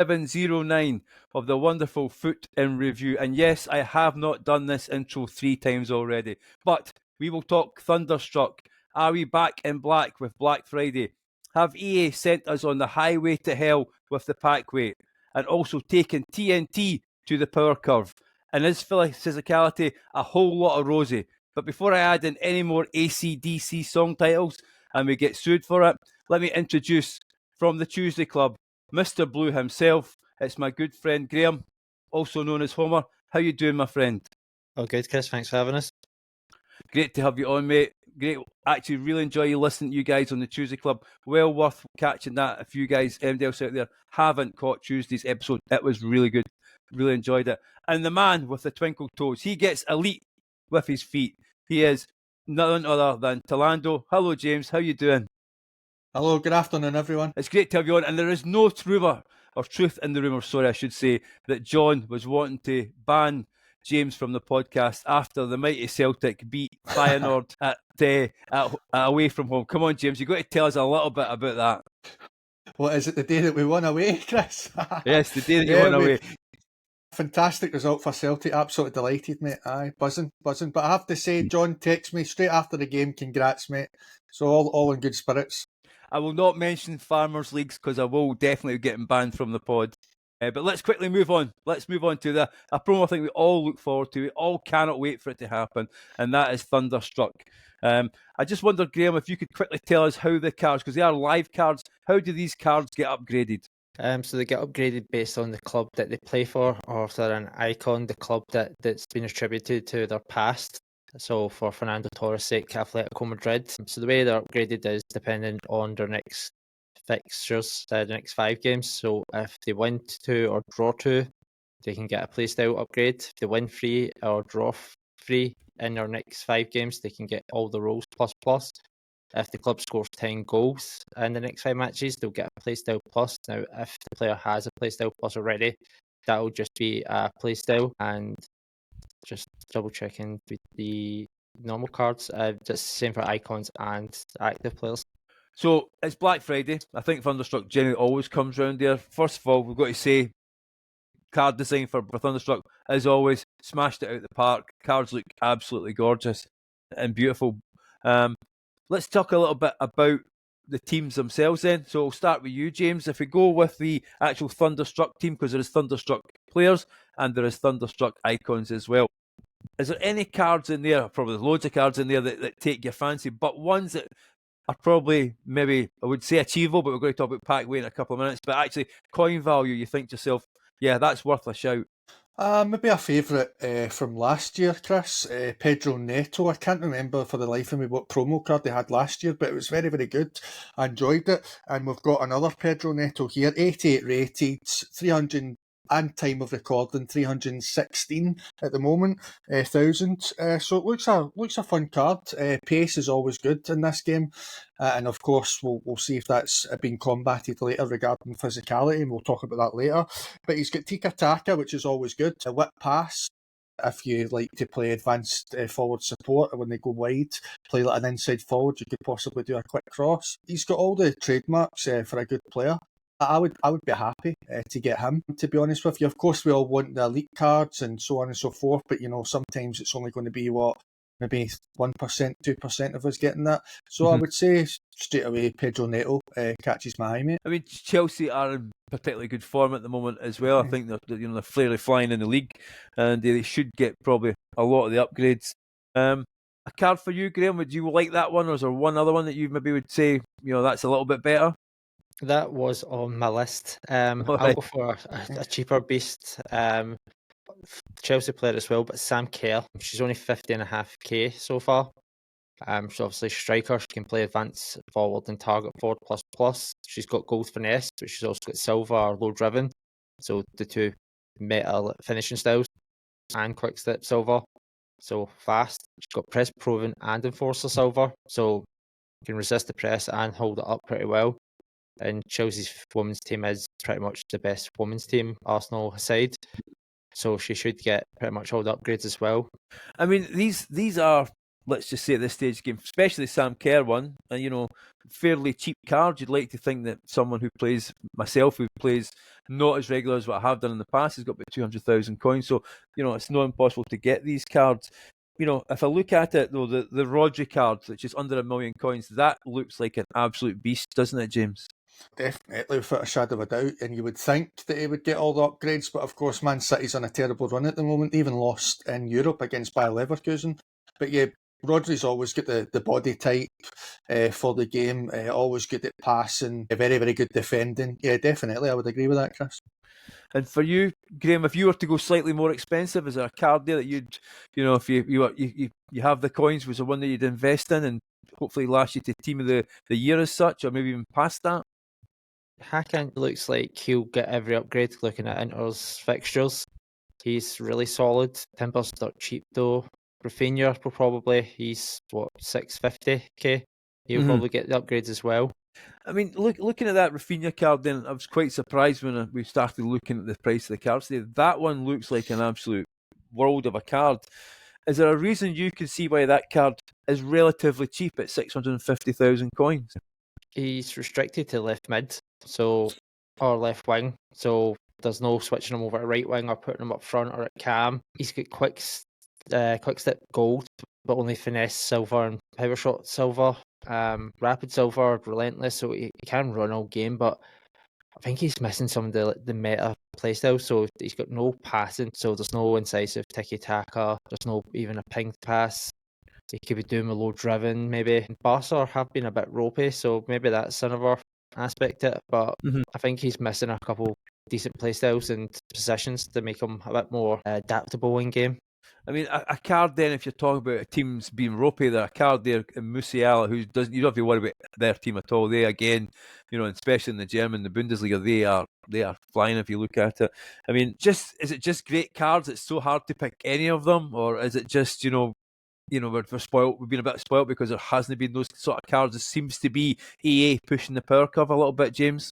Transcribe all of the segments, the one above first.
709 of the wonderful Foot in Review. And yes, I have not done this intro 3 times already, but we will talk Thunderstruck. Are we back in black with Black Friday? Have EA sent us on the highway to hell with the pack weight? And also taken TNT to the power curve? And is Physicality a whole lot of rosy? But before I add in any more AC/DC song titles and we get sued for it, let me introduce from the Tuesday Club, Mr. Blue himself. It's my good friend Graham, also known as Homer. How you doing, my friend? Oh, good, Chris. Thanks for having us. Great to have you on, mate. Great. Actually, really enjoy you listening to you guys on the Tuesday Club. Well worth catching that. If you guys, anybody else out there, haven't caught Tuesday's episode, it was really good. Really enjoyed it. And the man with the twinkle toes, he gets elite with his feet. He is none other than Talando. Hello, James. How you doing? Hello, good afternoon, everyone. It's great to have you on. And there is no rumour, or truth in the rumour, sorry, I should say, that John was wanting to ban James from the podcast after the mighty Celtic beat Feyenoord at away from home. Come on, James, you've got to tell us a little bit about that. What is it, the day that we won away, Chris? Yes, the day that you won away. Fantastic result for Celtic. Absolutely delighted, mate. Aye, buzzing. But I have to say, John texted me straight after the game. Congrats, mate. So all in good spirits. I will not mention Farmers Leagues because I will definitely get him banned from the pod. But let's quickly move on. Let's move on to a promo I think we all look forward to. We all cannot wait for it to happen, and that is Thunderstruck. I just wonder, Graham, if you could quickly tell us how the cards, because they are live cards, how do these cards get upgraded? So they get upgraded based on the club that they play for, or if they're an icon, the club that's been attributed to their past. So for Fernando Torres' sake, Atletico Madrid. So the way they're upgraded is dependent on their next fixtures, the next 5 games. So if they win 2 or draw 2, they can get a playstyle upgrade. If they win 3 or draw 3 in their next 5 games, they can get all the roles plus. If the club scores 10 goals in the next 5 matches, they'll get a playstyle plus. Now, if the player has a playstyle plus already, that'll just be a playstyle. And just double checking with the normal cards, just the same for icons and active players. So it's Black Friday. I think Thunderstruck generally always comes around there. First of all, we've got to say, card design for Thunderstruck, as always, smashed it out the park. Cards look absolutely gorgeous and beautiful. Let's talk a little bit about the teams themselves then. So we'll start with you, James. If we go with the actual Thunderstruck team, because there is Thunderstruck players and there is Thunderstruck icons as well. Is there any cards in there, probably loads of cards in there that take your fancy, but ones that are probably maybe, I would say achievable, but we're going to talk about pack weight in a couple of minutes, but actually coin value, you think to yourself, yeah, that's worth a shout. Maybe a favourite from last year, Chris, Pedro Neto. I can't remember for the life of me what promo card they had last year, but it was very, very good. I enjoyed it. And we've got another Pedro Neto here, 88 rated, 300 and time of recording 316 at the moment, 1,000. So it looks a fun card. Pace is always good in this game, and of course we'll see if that's been combated later regarding physicality, and we'll talk about that later. But he's got Tiki Taka, which is always good. A whip pass. If you like to play advanced forward support, when they go wide, play like an inside forward, you could possibly do a quick cross. He's got all the trademarks for a good player. I would be happy to get him, to be honest with you. Of course, we all want the elite cards and so on and so forth, but sometimes it's only going to be maybe 1%, 2% of us getting that. So I would say straight away, Pedro Neto catches my eye, mate. I mean, Chelsea are in particularly good form at the moment as well. I think they're fairly flying in the league, and they should get probably a lot of the upgrades. A card for you, Graham? Would you like that one, or is there one other one that you maybe would say that's a little bit better? That was on my list. I'll go for a cheaper beast. Chelsea player as well, but Sam Kerr. She's only 50.5k so far. She's obviously striker. She can play advance forward and target forward plus. She's got gold finesse, but she's also got silver or low driven. So the two meta finishing styles, and quick step silver. So fast. She's got press proven and enforcer silver. So can resist the press and hold it up pretty well. And Chelsea's women's team is pretty much the best women's team, Arsenal aside. So she should get pretty much all the upgrades as well. I mean, these are let's just say at this stage of the game, especially the Sam Kerr one, and fairly cheap card. You'd like to think that someone who plays, myself, who plays not as regular as what I have done in the past, has got about 200,000 coins. So it's not impossible to get these cards. If I look at it though, the Rodri card, which is under 1 million coins, that looks like an absolute beast, doesn't it, James? Definitely, without a shadow of a doubt. And you would think that he would get all the upgrades, but of course, Man City's on a terrible run at the moment. They even lost in Europe against Bayer Leverkusen. But yeah, Rodri's always got the body type for the game, always good at passing, very, very good defending. Yeah, definitely, I would agree with that, Chris. And for you, Graham, if you were to go slightly more expensive, is there a card there that you'd, if you have the coins, was there one that you'd invest in and hopefully last you to team of the year as such, or maybe even past that? Hakan looks like he'll get every upgrade looking at Inter's fixtures. He's really solid. Timber's not cheap though. Rafinha he's 650k. He'll probably get the upgrades as well. I mean, looking at that Rafinha card, then I was quite surprised when we started looking at the price of the cards today. That one looks like an absolute world of a card. Is there a reason you can see why that card is relatively cheap at 650,000 coins? He's restricted to left mid, or left wing, so there's no switching him over to right wing or putting him up front or at cam. He's got quick step gold, but only finesse silver and power shot silver. Rapid silver, relentless, so he can run all game, but I think he's missing some of the meta playstyle. So he's got no passing, so there's no incisive tiki taka. There's no even a ping pass. He could be doing a low driven, maybe. Barca have been a bit ropey, so maybe that's another aspect to it. But I think he's missing a couple decent playstyles and positions to make him a bit more adaptable in game. I mean, a card then, if you're talking about teams being ropey, there a card there in Musiala who doesn't. You don't have to worry about their team at all. They again, especially in the Bundesliga, they are flying if you look at it. I mean, is it just great cards? It's so hard to pick any of them, or is it just we're spoiled? We've been a bit spoiled because there hasn't been those sort of cards. It seems to be EA pushing the power curve a little bit, James.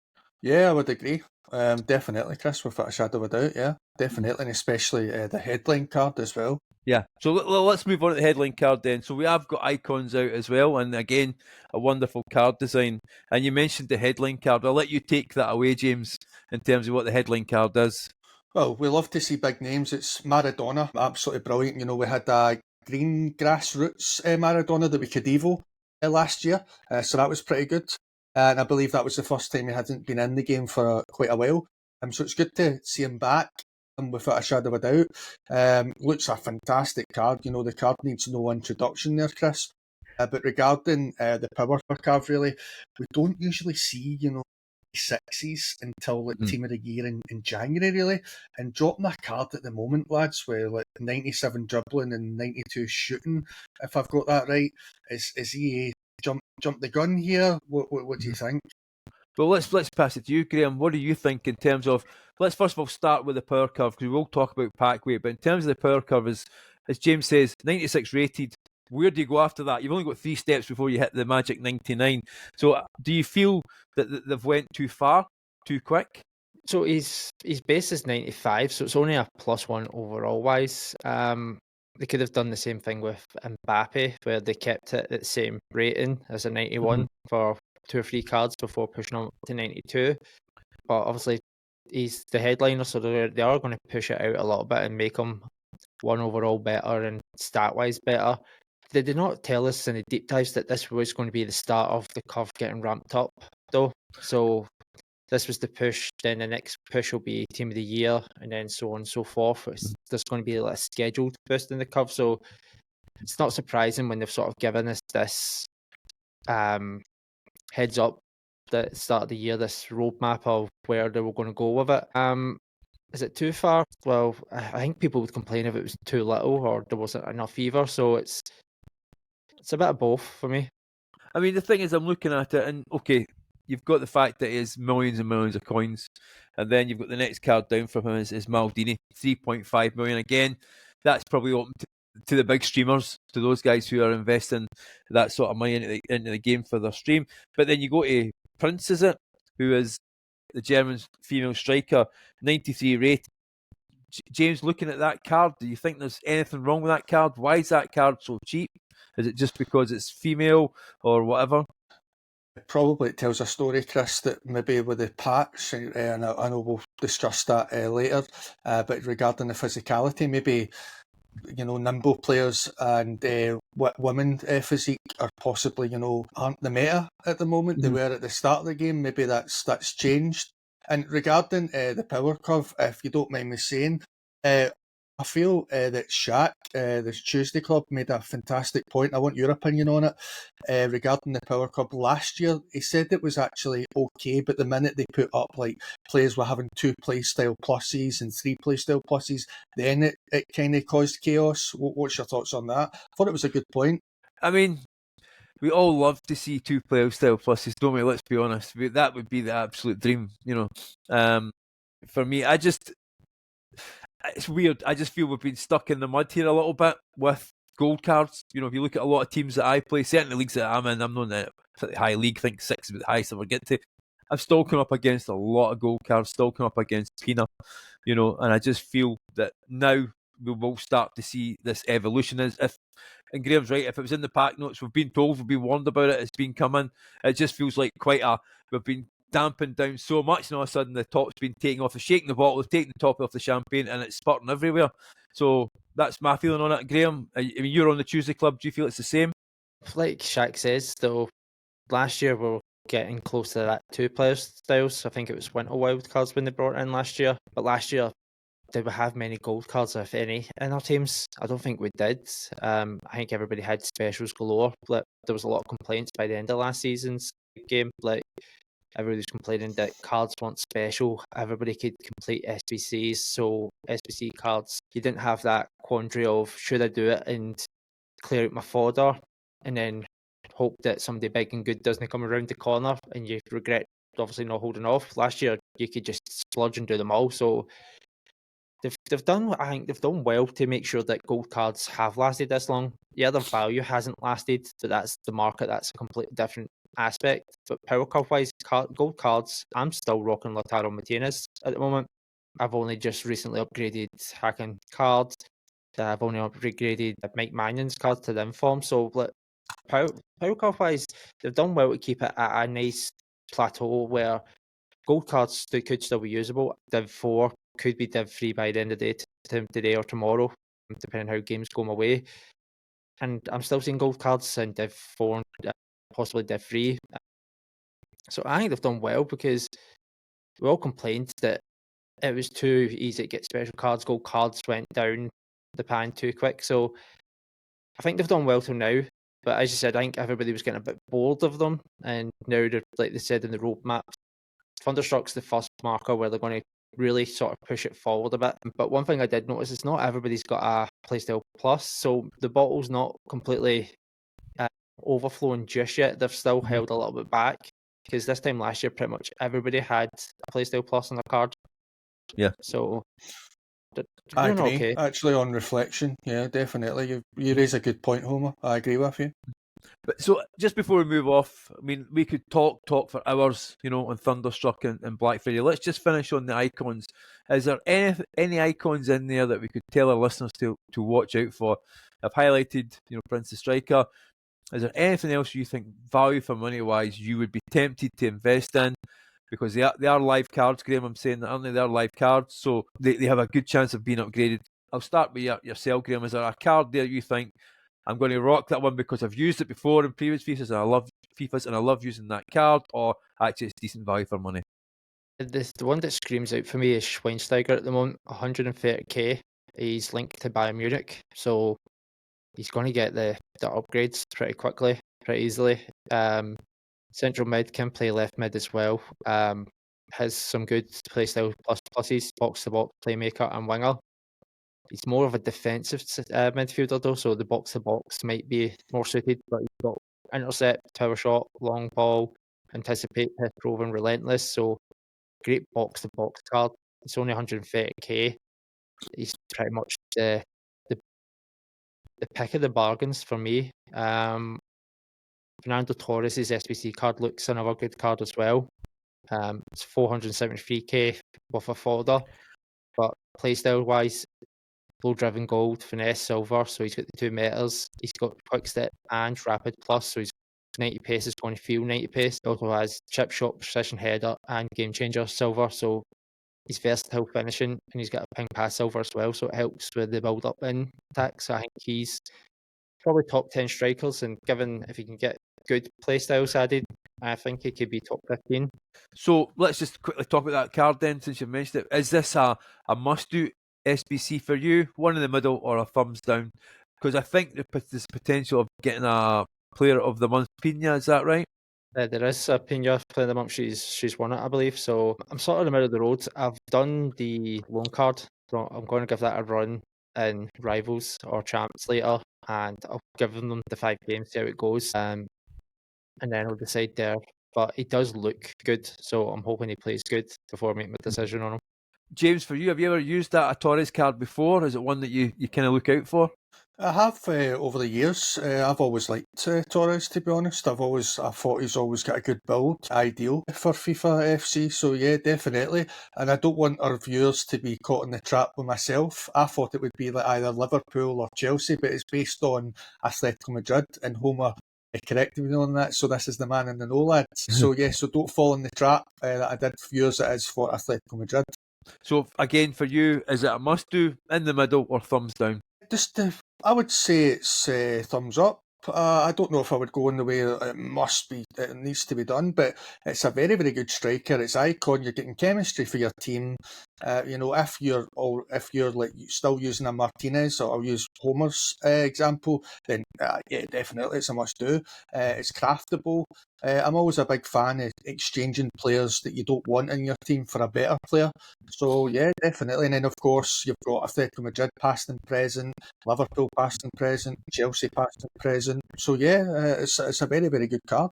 Yeah, I would agree. Definitely, Chris, without a shadow of a doubt. Yeah, definitely, and especially the headline card as well. Yeah, so let's move on to the headline card then. So we have got icons out as well, and again, a wonderful card design. And you mentioned the headline card. I'll let you take that away, James, in terms of what the headline card is. Well, we love to see big names. It's Maradona, absolutely brilliant. We had a green grassroots Maradona that we could Evo last year, so that was pretty good. And I believe that was the first time he hadn't been in the game for quite a while. So it's good to see him back, without a shadow of a doubt. Looks a fantastic card. The card needs no introduction there, Chris. But regarding the power curve, really, we don't usually see, sixes until team of the year in January, really. And dropping a card at the moment, lads, with 97 dribbling and 92 shooting, if I've got that right, is he jump the gun here? What do you think? Well, let's pass it to you, Graham. What do you think in terms of? Let's first of all start with the power curve, because we will talk about pack weight. But in terms of the power curve, as James says, 96 rated. Where do you go after that? You've only got 3 steps before you hit the magic 99. So do you feel that they've went too far, too quick? So his base is 95, so it's only a +1 overall wise. They could have done the same thing with Mbappe, where they kept it at the same rating as a 91 for 2 or 3 cards before pushing on to 92. But obviously, he's the headliner, so they are going to push it out a little bit and make him 1 overall better and stat-wise better. They did not tell us in the deep dives that this was going to be the start of the curve getting ramped up, though. So this was the push, then the next push will be team of the year, and then so on and so forth. There's going to be a scheduled boost in the curve, so it's not surprising when they've sort of given us this heads up at the start of the year, this roadmap of where they were going to go with it. Is it too far? Well, I think people would complain if it was too little or there wasn't enough either, so it's a bit of both for me. I mean, the thing is, I'm looking at it, and okay, you've got the fact that it is millions and millions of coins, and then you've got the next card down from him is Maldini, 3.5 million. Again, that's probably open to the big streamers, to those guys who are investing that sort of money into the game for their stream. But then you go to Prince, is it, who is the German female striker, 93 rated. James, looking at that card, do you think there's anything wrong with that card? Why is that card so cheap? Is it just because it's female or whatever? Probably it tells a story, Chris, that maybe with the packs, and I know we'll discuss that later, but regarding the physicality, maybe, nimble players and women physique are possibly, aren't the meta at the moment. They were at the start of the game. Maybe that's changed. And regarding the power curve, if you don't mind me saying, I feel that Shaq, the Tuesday Club, made a fantastic point. I want your opinion on it regarding the power curve. Last year, he said it was actually okay, but the minute they put up like players were having 2 playstyle pluses and 3 playstyle pluses, then it kind of caused chaos. What's your thoughts on that? I thought it was a good point. I mean, we all love to see 2 player style pluses, don't we? Let's be honest. That would be the absolute dream, For me, it's weird. I just feel we've been stuck in the mud here a little bit with gold cards. If you look at a lot of teams that I play, certainly leagues that I'm in, I'm not in the high league, I think 6 is the highest I ever get to. I've still come up against a lot of gold cards, still come up against Pina, and I just feel that now we will start to see this evolution. And Graham's right, if it was in the pack notes, we've been told, we've been warned about it, it's been coming. It just feels like we've been dampened down so much, and all of a sudden the top's been taken off. They're shaking the bottle, they've taken the top off the champagne, and it's spurting everywhere. So that's my feeling on it. Graham, I mean, you're on the Tuesday Club. Do you feel it's the same? Like Shaq says, though, last year we were getting close to that 2 player styles. I think it was Winter Wild cards when they brought in last year. But last year, did we have many gold cards, if any, in our teams? I don't think we did. I think everybody had specials galore. There was a lot of complaints by the end of last season's game. Everybody was complaining that cards weren't special. Everybody could complete SBCs, so SBC cards, you didn't have that quandary of should I do it and clear out my fodder and then hope that somebody big and good doesn't come around the corner and you regret obviously not holding off. Last year you could just splurge and do them all. So they've done, I think they've done well to make sure that gold cards have lasted this long. Yeah, their value hasn't lasted, but that's the market. That's a completely different aspect. But power card wise, gold cards, I'm still rocking Lautaro Martinez at the moment. I've only just recently upgraded Hacken cards. I've only upgraded Mike Mannion's cards to the inform. So power card wise, they've done well to keep it at a nice plateau where gold cards could still be usable. Div 4 could be Div 3 by the end of the day, today or tomorrow, depending on how games go my way. And I'm still seeing gold cards in Div 4 and possibly Div 3. So I think they've done well because we all complained that it was too easy to get special cards. Gold cards went down the pan too quick. So I think they've done well till now. But as you said, I think everybody was getting a bit bored of them. And now, like they said in the roadmap, Thunderstruck's the first marker where they're going to really sort of push it forward a bit. But one thing I did notice is not everybody's got a Playstyle Plus, so the bottle's not completely overflowing just yet. They've still held a little bit back because this time last year, pretty much everybody had a Playstyle Plus on their card. Yeah. So I agree. okay. Actually, on reflection, yeah, definitely. You raise a good point, Homer. I agree with you. But so just before we move off, I mean, we could talk for hours, on Thunderstruck and Black Friday. Let's just finish on the icons. Is there any icons in there that we could tell our listeners to watch out for? I've highlighted, Prince the Striker. Is there anything else you think, value for money wise, you would be tempted to invest in? Because they are live cards, Graham. I'm saying that, aren't they? They're live cards, so they have a good chance of being upgraded. I'll start with yourself, Graham. Is there a card there you think I'm going to rock that one because I've used it before in previous FIFAs and I love FIFAs and I love using that card, or actually it's decent value for money? The one that screams out for me is Schweinsteiger at the moment, 130k. He's linked to Bayern Munich, so he's going to get the upgrades pretty quickly, pretty easily. Central mid can play left mid as well. Has some good playstyle pluses, box to box playmaker and winger. He's more of a defensive midfielder though, so the box to box might be more suited. But he's got intercept, power shot, long ball, anticipate, pick, proven, relentless. So great box to box card. It's only 130k. He's pretty much the pick of the bargains for me. Fernando Torres' SBC card looks another good card as well. It's 473k with a folder, but playstyle wise, low driven gold, finesse silver, so he's got the 2 metas. He's got quick step and rapid plus, so he's 90 pace is going to feel 90 pace. He also has chip shot, precision header, and game changer silver, so he's versatile finishing, and he's got a ping pass silver as well, so it helps with the build up in attack. So I think he's probably top 10 strikers, and given if he can get good playstyles added, I think he could be top 15. So let's just quickly talk about that card then, since you mentioned it. Is this a must-do SBC for you, one in the middle or a thumbs down? Because I think there's potential of getting a player of the month Pina, is that right? There is a Pina player of the month. She's won it, I believe. So I'm sort of in the middle of the road. I've done the loan card, so I'm going to give that a run in Rivals or Champs later, and I'll give them the 5 games, see how it goes, and then I'll decide there. But he does look good, so I'm hoping he plays good before I make my decision on him. James, for you, have you ever used that a Torres card before? Is it one that you kind of look out for? I have over the years. I've always liked Torres, to be honest. I thought he's always got a good build, ideal for FIFA FC. So yeah, definitely. And I don't want our viewers to be caught in the trap with myself. I thought it would be like either Liverpool or Chelsea, but it's based on Atletico Madrid, and Homer corrected me on that. So this is the man in the know, lads. So yeah, so don't fall in the trap that I did for yours. It is for Atletico Madrid. So again, for you, is it a must-do, in the middle, or thumbs down? Just, I would say it's thumbs up. I don't know if I would go in the way it needs to be done, but it's a very, very good striker. It's icon. You're getting chemistry for your team. If you're like still using a Martinez, or I'll use Homer's example, then yeah, definitely it's a must do. It's craftable. I'm always a big fan of exchanging players that you don't want in your team for a better player. So yeah, definitely. And then of course you've got Atletico Madrid past and present, Liverpool past and present, Chelsea past and present. So yeah, it's a very, very good card.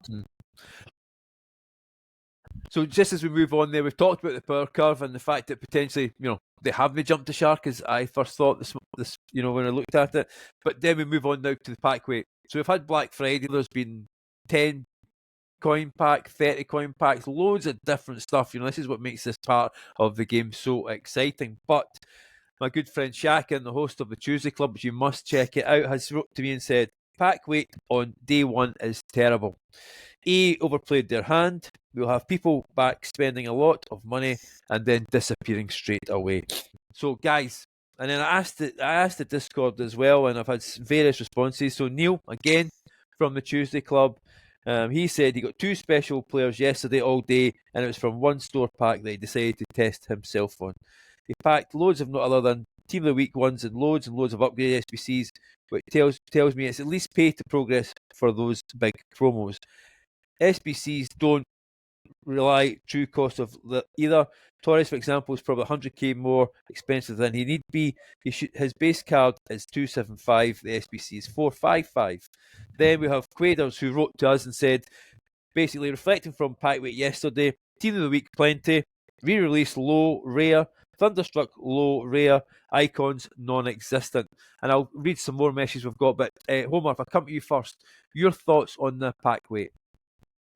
So just as we move on there, we've talked about the power curve and the fact that potentially, they haven't jumped the shark as I first thought this when I looked at it. But then we move on now to the pack weight. So we've had Black Friday, there's been 10 coin pack, 30 coin packs, loads of different stuff. This is what makes this part of the game so exciting. But my good friend Shakin, the host of the Tuesday Club, which you must check it out, has wrote to me and said, pack weight on day one is terrible. EA overplayed their hand. We'll have people back spending a lot of money and then disappearing straight away. So, guys, and then I asked the Discord as well, and I've had various responses. So, Neil, again, from the Tuesday Club, he said he got 2 special players yesterday all day, and it was from one store pack that he decided to test himself on. He packed loads of not other than Team of the Week ones and loads of upgraded SBCs, which tells me it's at least pay to progress for those big promos. SBCs don't rely true cost of either. Torres, for example, is probably 100k more expensive than he need be. His base card is 275. The SBC is 455. Then we have Quaders, who wrote to us and said, basically reflecting from pack weight yesterday, Team of the Week plenty, re-release low rare, Thunderstruck low rare, icons non-existent. And I'll read some more messages we've got. But Homer, if I come to you first, your thoughts on the pack weight?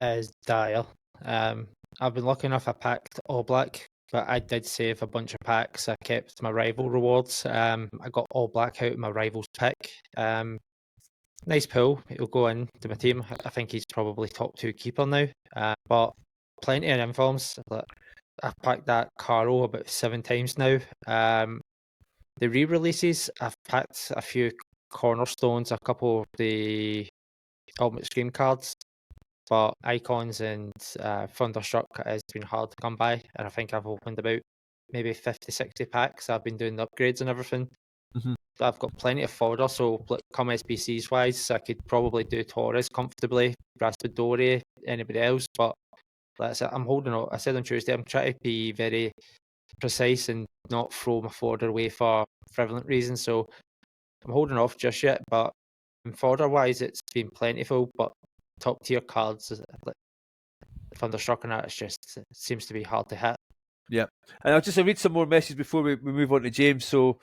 Is dire. I've been lucky enough I packed all black, but I did save a bunch of packs. I kept my rival rewards. I got all black out of my rival's pick. Nice pull. It'll go into my team. I think he's probably top 2 keeper now. But plenty of informs. I've packed that Caro about 7 times now. The re-releases, I've packed a few cornerstones, a couple of the Ultimate Scream cards. But icons and Thunderstruck has been hard to come by, and I think I've opened about maybe 50, 60 packs. I've been doing the upgrades and everything. Mm-hmm. So I've got plenty of fodder, so come SBCs wise, I could probably do Torres comfortably, Raspadori, anybody else, but that's it. I'm holding on. I said on Tuesday, I'm trying to be very precise and not throw my fodder away for frivolent reasons, so I'm holding off just yet, but fodder wise, it's been plentiful, but top tier cards like Thunderstruck and that, it seems to be hard to hit. Yeah, and I'll read some more messages before we move on to James. So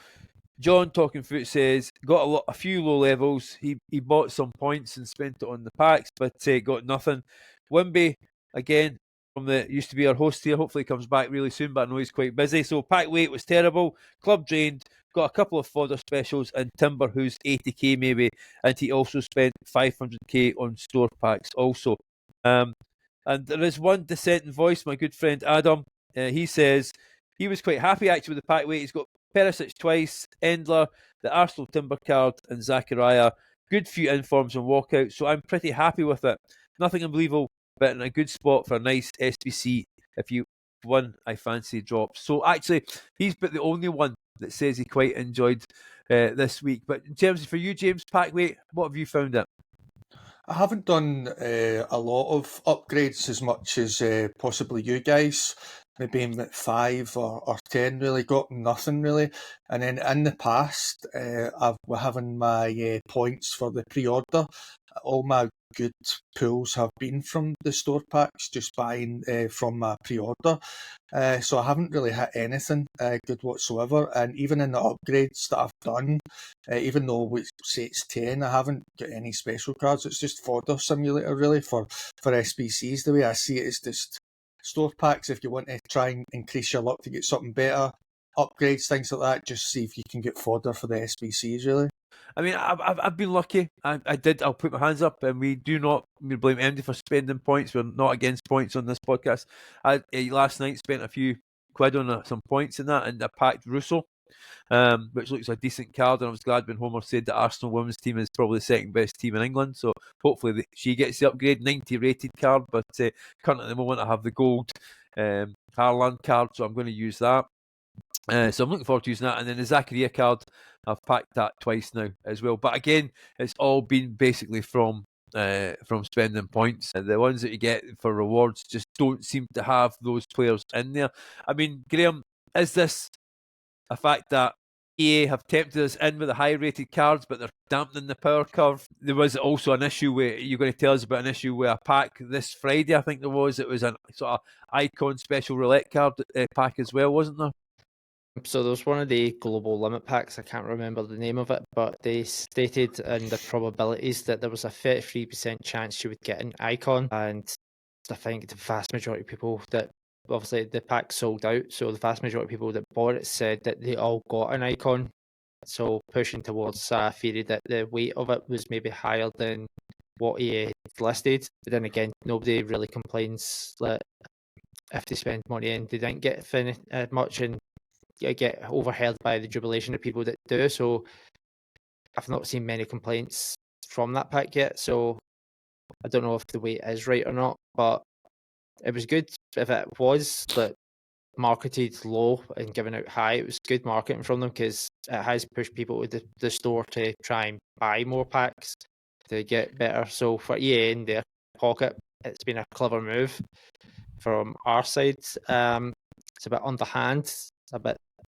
John Talking Foot says got a few low levels. He bought some points and spent it on the packs, but got nothing. Wimby again from the used to be our host here. Hopefully he comes back really soon, but I know he's quite busy. So pack weight was terrible. Club drained. Got a couple of fodder specials, and Timber, who's 80k maybe, and he also spent 500k on store packs also. And there is one dissenting voice, my good friend Adam. He says he was quite happy actually with the pack weight. He's got Perisic twice, Endler, the Arsenal Timber card, and Zachariah. Good few informs and walkouts, so I'm pretty happy with it. Nothing unbelievable, but in a good spot for a nice SBC if you won I fancy drops. So actually, he's but the only one that says he quite enjoyed this week. But in terms of for you, James Packway, what have you found it? I haven't done a lot of upgrades as much as possibly you guys. Maybe in 5 or 10 really, got nothing really. And then in the past, we're having my points for the pre-order. All my good pulls have been from the store packs, just buying from my pre-order. So I haven't really hit anything good whatsoever. And even in the upgrades that I've done, even though we say it's 10, I haven't got any special cards. It's just fodder simulator really for SBCs. The way I see it is just store packs if you want to try and increase your luck to get something better. Upgrades, things like that, just see if you can get fodder for the SBCs really. I mean, I've been lucky. I'll put my hands up, and we do not blame MD for spending points. We're not against points on this podcast. I last night spent a few quid on some points in that, and I packed Russo, which looks a decent card. And I was glad when Homer said that Arsenal women's team is probably the second best team in England. So hopefully she gets the upgrade, 90 rated card. But currently at the moment I have the gold Haaland card, so I'm going to use that. So I'm looking forward to using that. And then the Zachariah card, I've packed that twice now as well. But again, it's all been basically from spending points. The ones that you get for rewards just don't seem to have those players in there. I mean, Graham, is this a fact that EA have tempted us in with the high-rated cards, but they're dampening the power curve? There was also an issue where you're going to tell us about an issue where a pack this Friday, I think there was. It was a sort of icon special roulette card pack as well, wasn't there? So there was one of the global limit packs, I can't remember the name of it, but they stated in the probabilities that there was a 33% chance you would get an icon, and I think the vast majority of people that, obviously the pack sold out, so the vast majority of people that bought it said that they all got an icon, so pushing towards a theory that the weight of it was maybe higher than what EA listed, but then again, nobody really complains that if they spend money and they didn't get much and get overheard by the jubilation of people that do. So I've not seen many complaints from that pack yet. So I don't know if the weight is right or not, but it was good. If it was like marketed low and given out high, it was good marketing from them because it has pushed people to the store to try and buy more packs to get better. So for EA in their pocket, it's been a clever move from our side. It's a bit underhand, a bit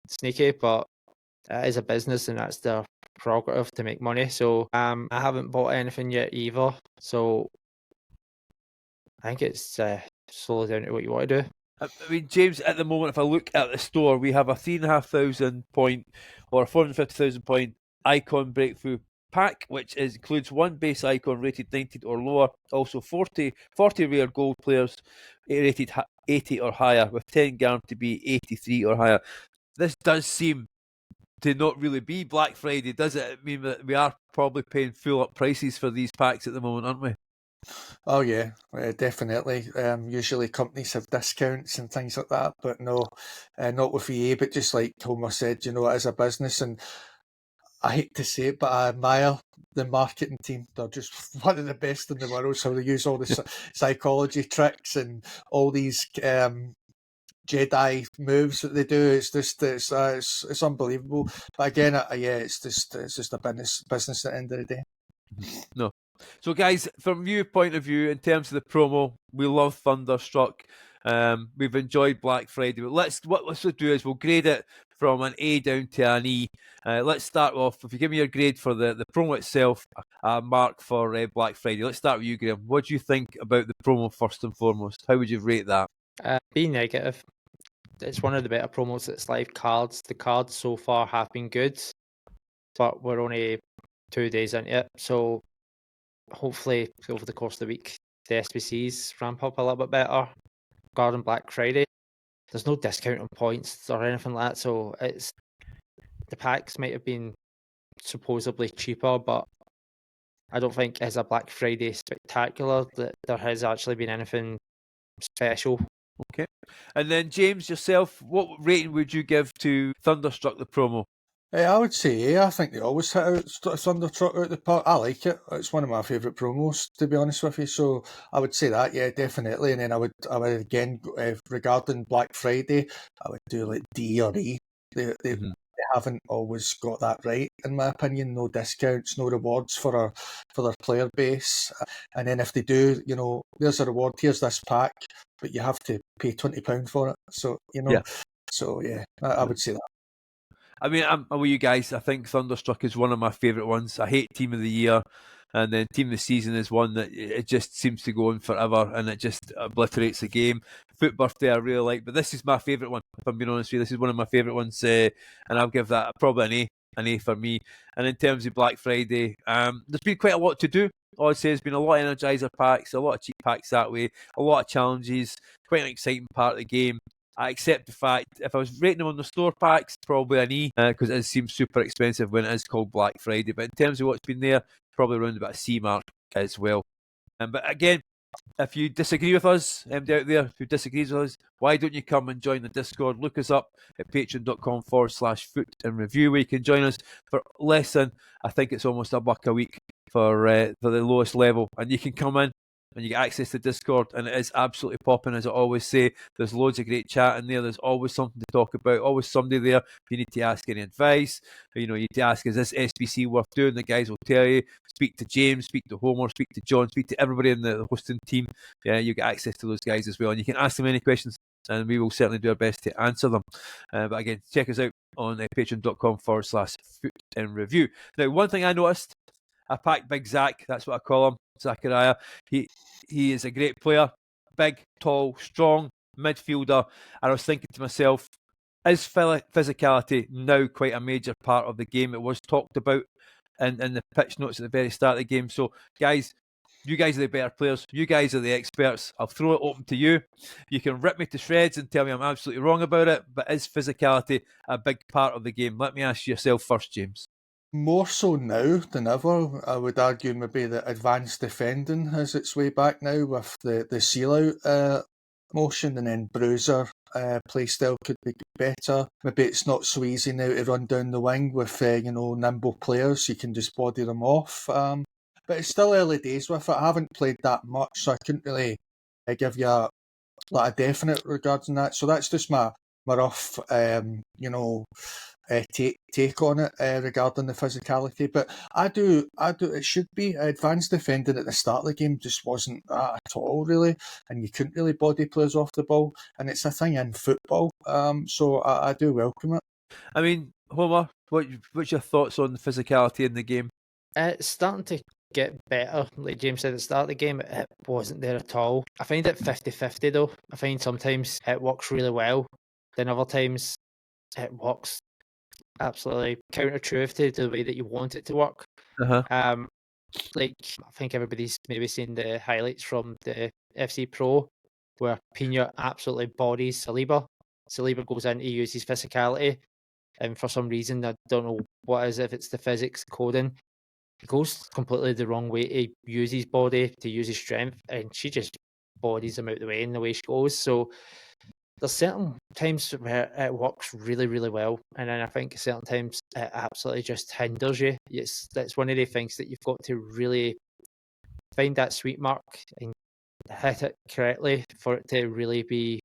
sneaky, but it is a business and that's their prerogative to make money. So I haven't bought anything yet either. So I think it's slowly down to what you want to do. I mean, James, at the moment, if I look at the store, we have a 3,500 point or a 450,000 point icon breakthrough pack, which includes one base icon rated 90 or lower, also 40 rare gold players rated 80 or higher, with 10 guaranteed to be 83 or higher. This does seem to not really be Black Friday, does it? I mean, we are probably paying full up prices for these packs at the moment, aren't we? Oh yeah, definitely. Usually companies have discounts and things like that, but no, not with EA. But just like Homer said, it is a business, and I hate to say it, but I admire the marketing team. They're just one of the best in the world. So they use all the psychology tricks and all these Jedi moves that they do. It's just it's unbelievable. But again, it's just a business at the end of the day. No. So, guys, from your point of view, in terms of the promo, we love Thunderstruck. We've enjoyed Black Friday. But what let's do is we'll grade it from an A down to an E. Let's start off. If you give me your grade for the promo itself, mark for Black Friday. Let's start with you, Graham. What do you think about the promo first and foremost? How would you rate that? Be negative. It's one of the better promos that's live cards. The cards so far have been good, but we're only 2 days into it. So hopefully over the course of the week, the SBCs ramp up a little bit better. regarding Black Friday, there's no discount on points or anything like that. So the packs might have been supposedly cheaper, but I don't think as a Black Friday spectacular that there has actually been anything special. Okay. And then James, yourself, what rating would you give to Thunderstruck the promo? I would say I think they always hit out Thunderstruck out the park. I like it. It's one of my favourite promos, to be honest with you. So I would say that, yeah, definitely. And then I would again, regarding Black Friday, I would do like D or E. They haven't always got that right, in my opinion. No discounts, no rewards for their player base. And then if they do, there's a reward. Here's this pack, but you have to pay £20 for it. So So yeah, I would say that. I mean, I'm with you guys. I think Thunderstruck is one of my favourite ones. I hate Team of the Year, and then Team of the Season is one that it just seems to go on forever, and it just obliterates the game. Foot Birthday I really like, but this is my favourite one. If I'm being honest with you, this is one of my favourite ones, and I'll give that probably an A for me. And in terms of Black Friday, there's been quite a lot to do. All I'd say has been a lot of Energizer packs, a lot of cheap packs that way, a lot of challenges, quite an exciting part of the game. I accept the fact, if I was rating them on the store packs, probably an E, because it seems super expensive when it is called Black Friday. But in terms of what's been there, probably around about a C mark as well. But again, if you disagree with us, MD out there who disagrees with us, why don't you come and join the Discord? Look us up at patreon.com/foot and review, where you can join us for less than, I think it's almost $1 a week for the lowest level. And you can come in and you get access to Discord, and it is absolutely popping, as I always say. There's loads of great chat in there. There's always something to talk about, always somebody there if you need to ask any advice. You need to ask, is this SBC worth doing? The guys will tell you. Speak to James, speak to Homer, speak to John, speak to everybody in the hosting team. Yeah, you get access to those guys as well, and you can ask them any questions, and we will certainly do our best to answer them. But again, check us out on patreon.com/foot and review. Now, one thing I noticed, I packed Big Zach, that's what I call him, Zachariah. He is a great player, big, tall, strong midfielder. And I was thinking to myself, is physicality now quite a major part of the game? It was talked about in the pitch notes at the very start of the game. So, guys, you guys are the better players. You guys are the experts. I'll throw it open to you. You can rip me to shreds and tell me I'm absolutely wrong about it, but is physicality a big part of the game? Let me ask yourself first, James. More so now than ever. I would argue maybe that advanced defending has its way back now with the seal out motion, and then bruiser play style could be better. Maybe it's not so easy now to run down the wing with nimble players. You can just body them off. But it's still early days with it. I haven't played that much, so I couldn't really give you a definite regarding that. So that's just my rough take on it regarding the physicality. But I do. It should be advanced defending at the start of the game. Just wasn't that at all, really, and you couldn't really body players off the ball. And it's a thing in football. So I do welcome it. I mean, Homer, what's your thoughts on the physicality in the game? It's starting to get better. Like James said at the start of the game, it wasn't there at all. I find it 50-50 though. I find sometimes it works really well, then other times it works absolutely counter-truth to the way that you want it to work. Like, I think everybody's maybe seen the highlights from the FC Pro where Pina absolutely bodies Saliba. Saliba goes in, he uses physicality, and for some reason, I don't know what it is, if it's the physics coding, he goes completely the wrong way to use his body, to use his strength, and she just bodies him out the way in the way she goes. So there's certain times where it works really, really well, and then I think certain times it absolutely just hinders you. That's one of the things that you've got to really find that sweet mark and hit it correctly for it to really be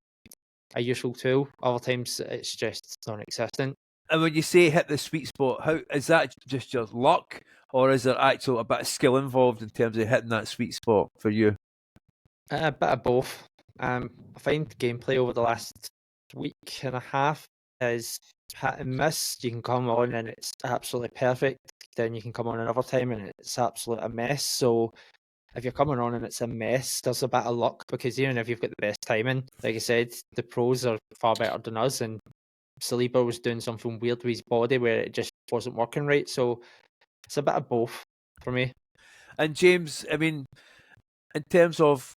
a useful tool. Other times it's just non-existent. And when you say hit the sweet spot, how is that just your luck, or is there actual a bit of skill involved in terms of hitting that sweet spot for you? A bit of both. I find gameplay over the last week and a half is hit and miss. You can come on and it's absolutely perfect. Then you can come on another time and it's absolute a mess. So if you're coming on and it's a mess, there's a bit of luck, because even if you've got the best timing, like I said, the pros are far better than us, and Saliba was doing something weird with his body where it just wasn't working right. So it's a bit of both for me. And James, I mean, in terms of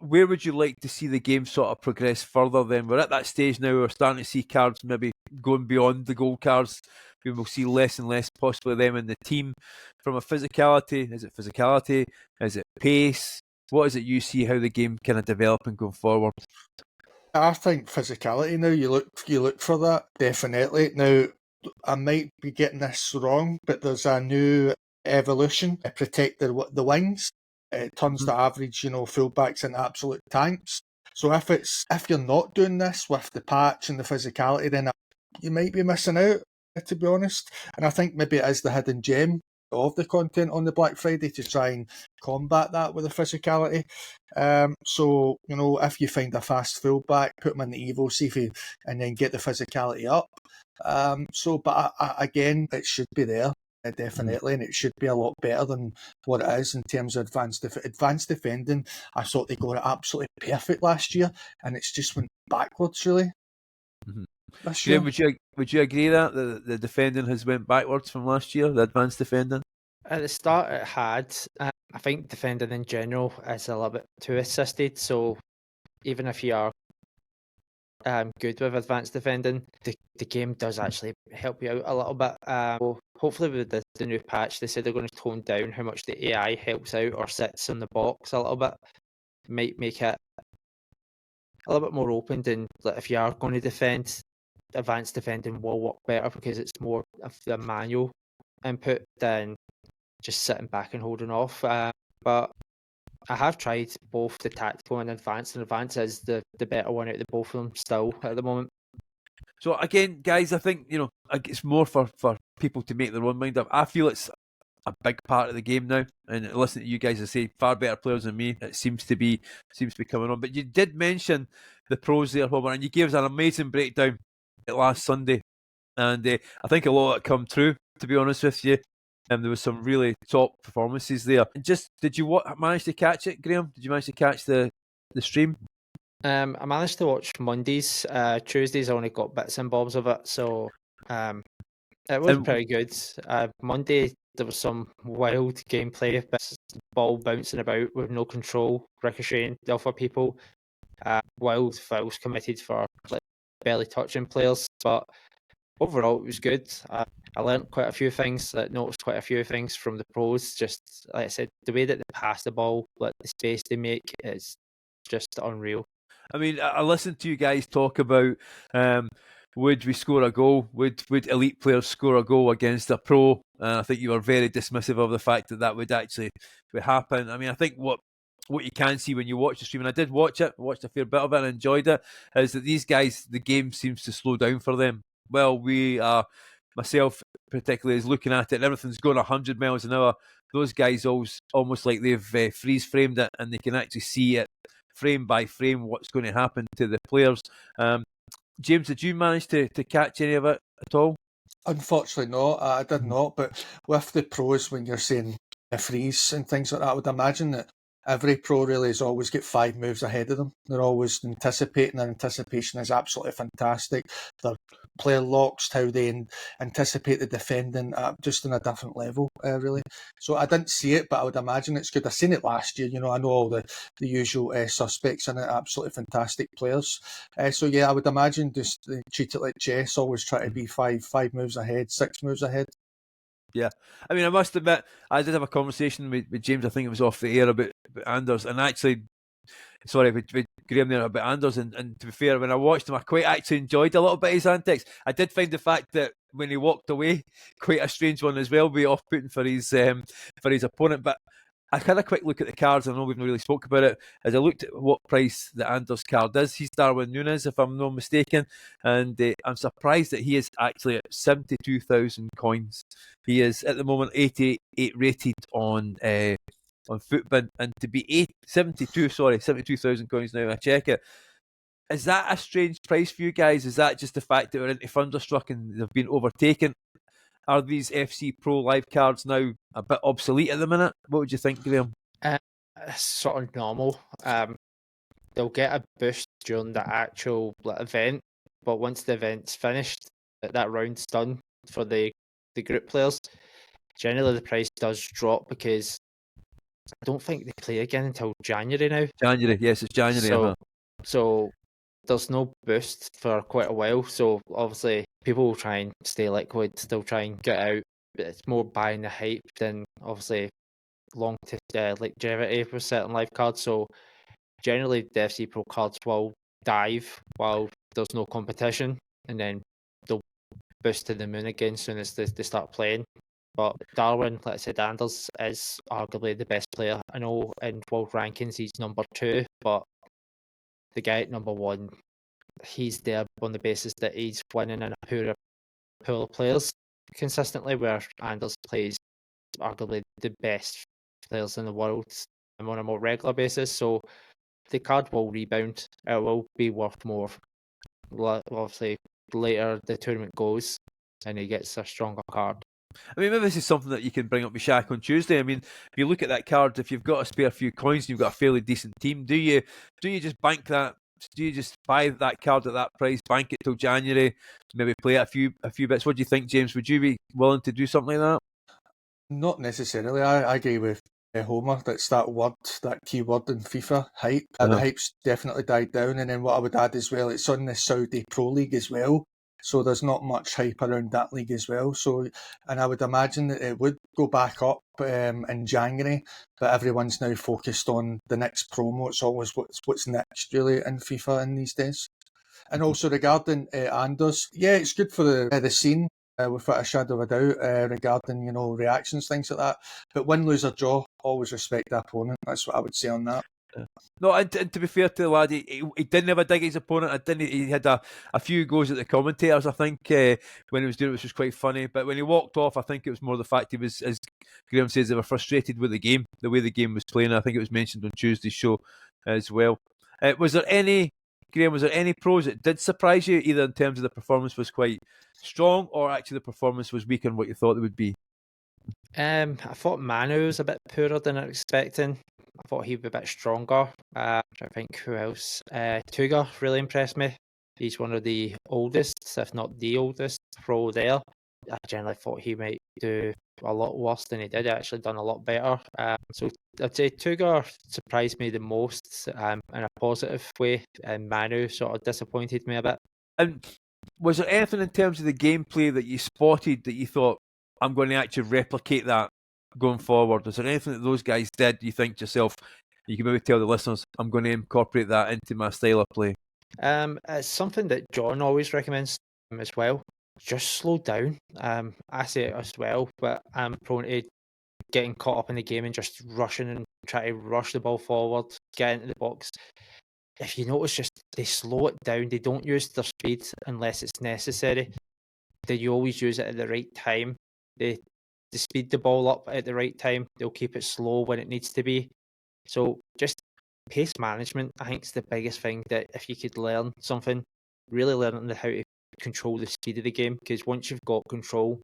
where would you like to see the game sort of progress further then? We're at that stage now, we're starting to see cards maybe going beyond the gold cards. We will see less and less possibly them in the team. From a physicality, is it physicality? Is it pace? What is it you see how the game kind of developing going forward? I think physicality now, you look for that, definitely. Now, I might be getting this wrong, but there's a new evolution to protect the wings. It turns the average, fullbacks into absolute tanks. So if you're not doing this with the patch and the physicality, then you might be missing out, to be honest. And I think maybe it is the hidden gem of the content on the Black Friday to try and combat that with the physicality. So, if you find a fast fullback, put him in the Evo, see if you, and then get the physicality up. But again, it should be there, definitely, and it should be a lot better than what it is in terms of advanced defending. I thought they got it absolutely perfect last year, and it's just went backwards, really. This year. Graham, would you agree that the defending has went backwards from last year, the advanced defending? At the start, it had. I think defending in general is a little bit too assisted. So even if you are good with advanced defending, the game does actually help you out a little bit. So hopefully with the new patch, they said they're going to tone down how much the AI helps out or sits in the box a little bit. Might make it a little bit more open. And if you are going to defend, advanced defending will work better because it's more of the manual input than just sitting back and holding off. But I have tried both the tactical and advanced is the better one out of the both of them still at the moment. So again, guys, I think it's more for people to make their own mind up. I feel it's a big part of the game now, and listening to you guys, I say far better players than me. It seems to be coming on. But you did mention the pros there, Homer, and you gave us an amazing breakdown last Sunday, and I think a lot of it come true. To be honest with you, there was some really top performances there. And did you manage to catch it, Graham? Did you manage to catch the stream? I managed to watch Mondays. Tuesdays I only got bits and bobs of it, so it was pretty good. Monday there was some wild gameplay, ball bouncing about with no control, ricocheting off of people. Wild fouls committed for barely touching players, but overall it was good. I learned quite a few things, noticed quite a few things from the pros. Just like I said, the way that they pass the ball, the space they make is just unreal. I mean, I listened to you guys talk about would we score a goal? Would elite players score a goal against a pro? I think you were very dismissive of the fact that would actually happen. I mean, I think what you can see when you watch the stream, and I did watched a fair bit of it and enjoyed it, is that these guys, the game seems to slow down for them. Well, we are, myself particularly, is looking at it and everything's going 100 miles an hour. Those guys almost like they've freeze framed it, and they can actually see it frame by frame what's going to happen to the players. James, did you manage to catch any of it at all? Unfortunately not, I did not, but with the pros, when you're saying a freeze and things like that, I would imagine that every pro really has always got 5 moves ahead of them. They're always anticipating. Their anticipation is absolutely fantastic. Their player locks, how they anticipate the defending, just on a different level, really. So I didn't see it, but I would imagine it's good. I seen it last year. I know all the usual suspects in it, absolutely fantastic players. So yeah, I would imagine just treat it like chess. Always try to be 5 moves ahead, 6 moves ahead. Yeah, I mean, I must admit, I did have a conversation with James. I think it was off the air about Anders, and actually, sorry, with Graham there about Anders. And to be fair, when I watched him, I quite actually enjoyed a little bit of his antics. I did find the fact that when he walked away, quite a strange one as well, be off-putting for his opponent. But I had a quick look at the cards. I know we've not really spoke about it. As I looked at what price the Anders card is, he's Darwin Núñez, if I'm not mistaken, and I'm surprised that he is actually at 72,000 coins. He is at the moment 88 rated on Footbin, and to be 72,000 coins now. I check it. Is that a strange price for you guys? Is that just the fact that we're into Thunderstruck and they've been overtaken? Are these FC Pro live cards now a bit obsolete at the minute? What would you think, Graham? Sort of normal. They'll get a boost during the actual event, but once the event's finished, that round's done for the group players. Generally, the price does drop because I don't think they play again until January now. January, yes, it's January. So there's no boost for quite a while. So obviously people will try and stay liquid, still try and get out. But it's more buying the hype than obviously longevity with certain live cards. So generally the FC Pro cards will dive while there's no competition, and then they'll boost to the moon again as soon as they start playing. But Darwin, like I said, Anders is arguably the best player. I know in world rankings he's number 2, but the guy at number 1, he's there on the basis that he's winning in a poorer pool of players consistently, where Anders plays arguably the best players in the world on a more regular basis. So the card will rebound. It will be worth more. Obviously, later the tournament goes and he gets a stronger card. I mean, maybe this is something that you can bring up with Shaq on Tuesday. I mean, if you look at that card, if you've got a spare few coins and you've got a fairly decent team, do you just bank that? Do you just buy that card at that price, bank it till January, maybe play it a few bits? What do you think, James? Would you be willing to do something like that? Not necessarily. I agree with Homer. That's that word, that key word in FIFA, hype. The hype's definitely died down. And then what I would add as well, it's on the Saudi Pro League as well. So there's not much hype around that league as well. So, and I would imagine that it would go back up in January, but everyone's now focused on the next promo. It's always what's next really in FIFA in these days. And also regarding Anders, yeah, it's good for the scene. Without a shadow of a doubt, regarding reactions, things like that. But win, lose or draw, always respect the opponent. That's what I would say on that. No, and to be fair to the lad, he didn't have a dig at his opponent. He had a few goes at the commentators, I think, when he was doing it, which was quite funny. But when he walked off, I think it was more the fact he was, as Graham says, they were frustrated with the game, the way the game was playing. I think it was mentioned on Tuesday's show as well. Was there any pros that did surprise you, either in terms of the performance was quite strong, or actually the performance was weaker than what you thought it would be? I thought Manu was a bit poorer than I was expecting. I thought he'd be a bit stronger. I think who else? Tuga really impressed me. He's one of the oldest, if not the oldest, pro there. I generally thought he might do a lot worse than he did. He actually done a lot better. So I'd say Tuga surprised me the most in a positive way, and Manu sort of disappointed me a bit. And was there anything in terms of the gameplay that you spotted that you thought, I'm going to actually replicate that going forward? Was there anything that those guys did you think to yourself, you can maybe tell the listeners, I'm going to incorporate that into my style of play? It's something that John always recommends as well. Just slow down. I say it as well, but I'm prone to getting caught up in the game and just rushing and try to rush the ball forward, get into the box. If you notice, just they slow it down. They don't use their speed unless it's necessary. They always use it at the right time. They speed the ball up at the right time. They'll keep it slow when it needs to be. So just pace management, I think, is the biggest thing. That if you could learn something, really learn how to control the speed of the game. Because once you've got control,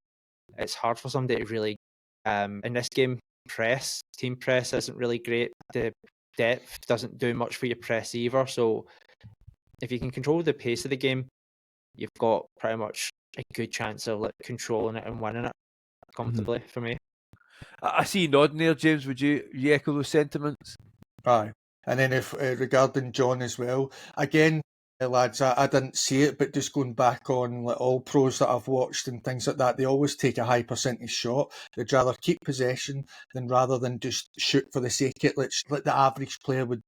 it's hard for somebody to really. In this game, team press isn't really great. The depth doesn't do much for your press either. So if you can control the pace of the game, you've got pretty much a good chance of controlling it and winning it comfortably for me. I see you nodding there, James. Would you echo those sentiments? Aye. And then if regarding John as well, again, lads, I didn't see it, but just going back on all pros that I've watched and things like that, they always take a high percentage shot. They'd rather keep possession rather than just shoot for the sake of it, like the average player would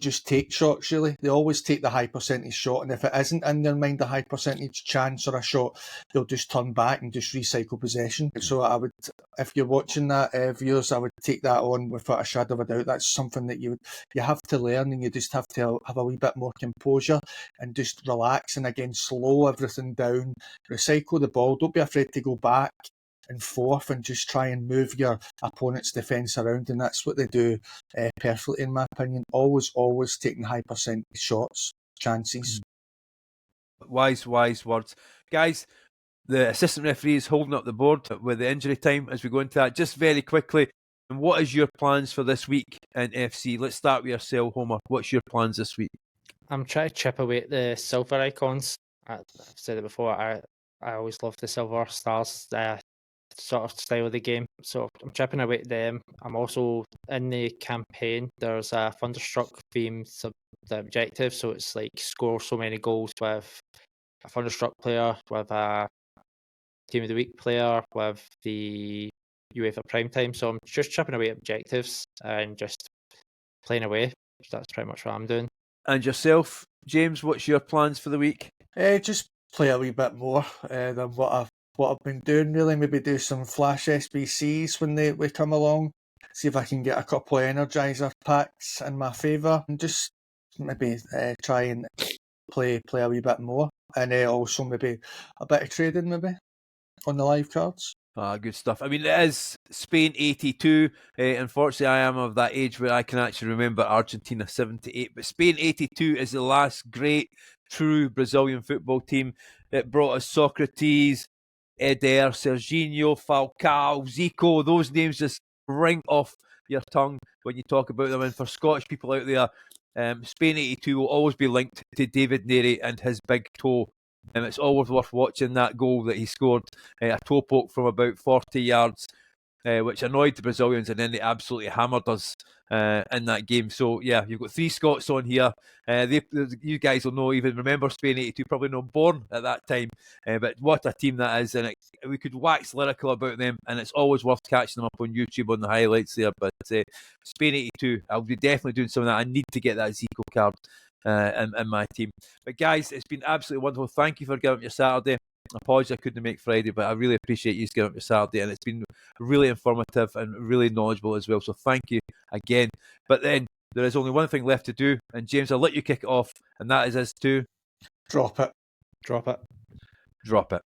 just take shots, really. They always take the high percentage shot, and if it isn't in their mind a high percentage chance or a shot, they'll just turn back and just recycle possession. So I would, if you're watching that, viewers, I would take that on without a shadow of a doubt. That's something that you have to learn, and you just have to have a wee bit more composure and just relax, and again, slow everything down, recycle the ball. Don't be afraid to go back and forth and just try and move your opponent's defence around, and that's what they do perfectly, in my opinion. Always taking high percentage shots, chances. Wise words. Guys, the assistant referee is holding up the board with the injury time as we go into that. Just very quickly, and what is your plans for this week in FC? Let's start with yourself, Homer. What's your plans this week? I'm trying to chip away at the silver icons. I've said it before, I always love the silver stars. sort of style of the game. So I'm chipping away at them. I'm also in the campaign. There's a Thunderstruck theme the objective. So it's like score so many goals with a Thunderstruck player, with a Team of the Week player, with the UEFA Primetime. So I'm just chipping away at objectives and just playing away. So that's pretty much what I'm doing. And yourself, James, what's your plans for the week? Just play a wee bit more than what I've been doing. Really, maybe do some flash SBCs when they come along. See if I can get a couple of Energizer packs in my favour, and just maybe try and play a wee bit more, and also maybe a bit of trading maybe on the live cards. Good stuff. I mean, it is Spain 82. Unfortunately, I am of that age where I can actually remember Argentina 78. But Spain 82 is the last great, true Brazilian football team. It brought us Socrates, Eder, Serginho, Falcao, Zico. Those names just ring off your tongue when you talk about them. And for Scottish people out there, Spain 82 will always be linked to David Neary and his big toe. It's always worth watching that goal that he scored, a toe poke from about 40 yards, which annoyed the Brazilians, and then they absolutely hammered us in that game. So, yeah, you've got 3 Scots on here. You guys will know, even remember Spain 82, probably not born at that time, but what a team that is. And we could wax lyrical about them, and it's always worth catching them up on YouTube on the highlights there. But Spain 82, I'll be definitely doing some of that. I need to get that Zico card in my team. But guys, it's been absolutely wonderful. Thank you for giving up your Saturday. Apologies I couldn't make Friday, but I really appreciate you giving up your Saturday, and it's been really informative and really knowledgeable as well. So thank you again. But then there is only one thing left to do, and James, I'll let you kick it off, and that is to Drop it. Drop it. Drop it.